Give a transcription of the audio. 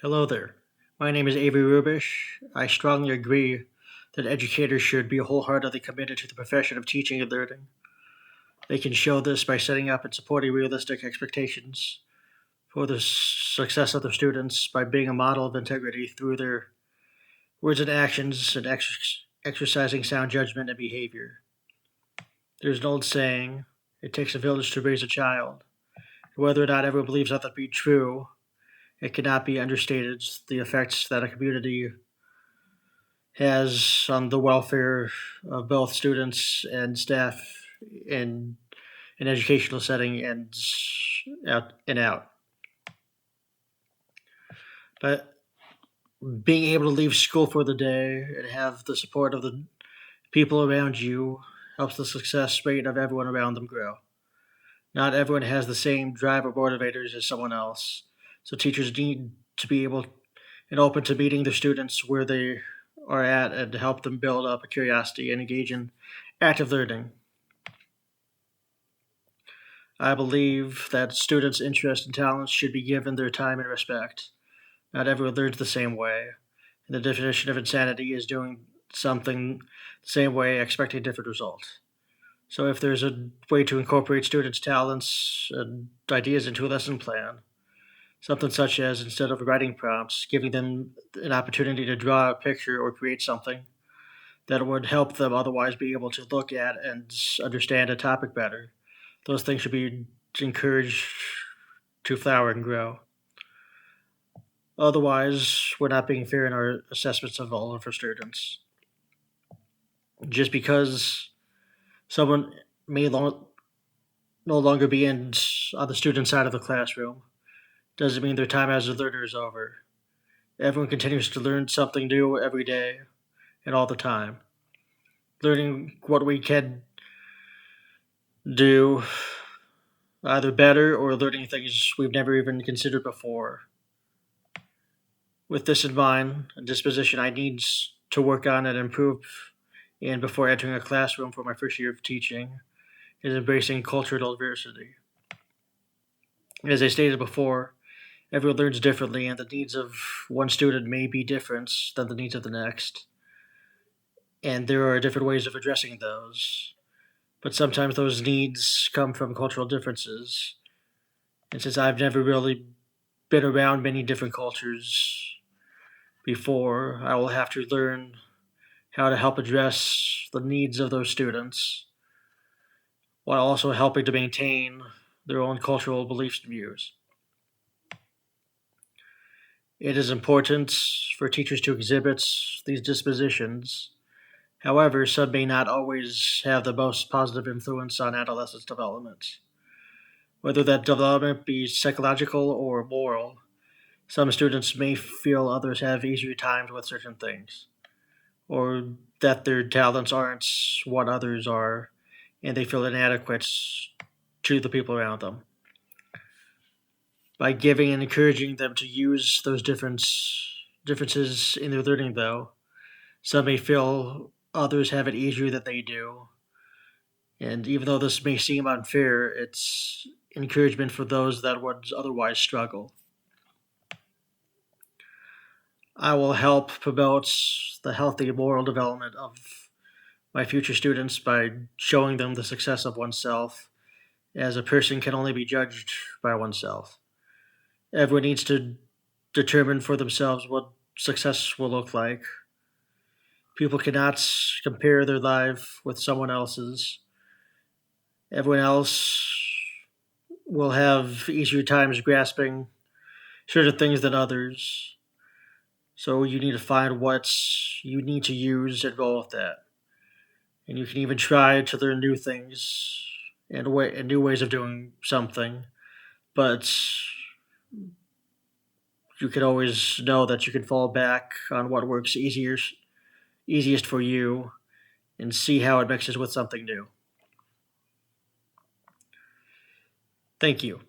Hello there. My name is Avery Rubish. I strongly agree that educators should be wholeheartedly committed to the profession of teaching and learning. They can show this by setting up and supporting realistic expectations for the success of their students by being a model of integrity through their words and actions and exercising sound judgment and behavior. There's an old saying, it takes a village to raise a child. Whether or not everyone believes that to be true, it cannot be understated the effects that a community has on the welfare of both students and staff in an educational setting and out and out. But being able to leave school for the day and have the support of the people around you helps the success rate of everyone around them grow. Not everyone has the same drive or motivators as someone else, so teachers need to be able and open to meeting their students where they are at and to help them build up a curiosity and engage in active learning. I believe that students' interests and talents should be given their time and respect. Not everyone learns the same way. And the definition of insanity is doing something the same way, expecting a different result. So if there's a way to incorporate students' talents and ideas into a lesson plan, something such as instead of writing prompts, giving them an opportunity to draw a picture or create something that would help them otherwise be able to look at and understand a topic better. Those things should be encouraged to flower and grow. Otherwise, we're not being fair in our assessments of all of our students. Just because someone may no longer be on the student side of the classroom doesn't mean their time as a learner is over. Everyone continues to learn something new every day and all the time. Learning what we can do either better or learning things we've never even considered before. With this in mind, a disposition I need to work on and improve and before entering a classroom for my first year of teaching is embracing cultural diversity. As I stated before, everyone learns differently and the needs of one student may be different than the needs of the next. And there are different ways of addressing those. But sometimes those needs come from cultural differences. And since I've never really been around many different cultures before, I will have to learn how to help address the needs of those students while also helping to maintain their own cultural beliefs and views. It is important for teachers to exhibit these dispositions. However, some may not always have the most positive influence on adolescents' development. Whether that development be psychological or moral, some students may feel others have easier times with certain things, or that their talents aren't what others are, and they feel inadequate to the people around them. By giving and encouraging them to use those differences in their learning, though, some may feel others have it easier than they do. And even though this may seem unfair, it's encouragement for those that would otherwise struggle. I will help promote the healthy moral development of my future students by showing them the success of oneself, as a person can only be judged by oneself. Everyone needs to determine for themselves what success will look like. People cannot compare their life with someone else's. Everyone else will have easier times grasping certain things than others. So you need to find what you need to use and go with that. And you can even try to learn new things and new ways of doing something. But you can always know that you can fall back on what works easiest for you and see how it mixes with something new. Thank you.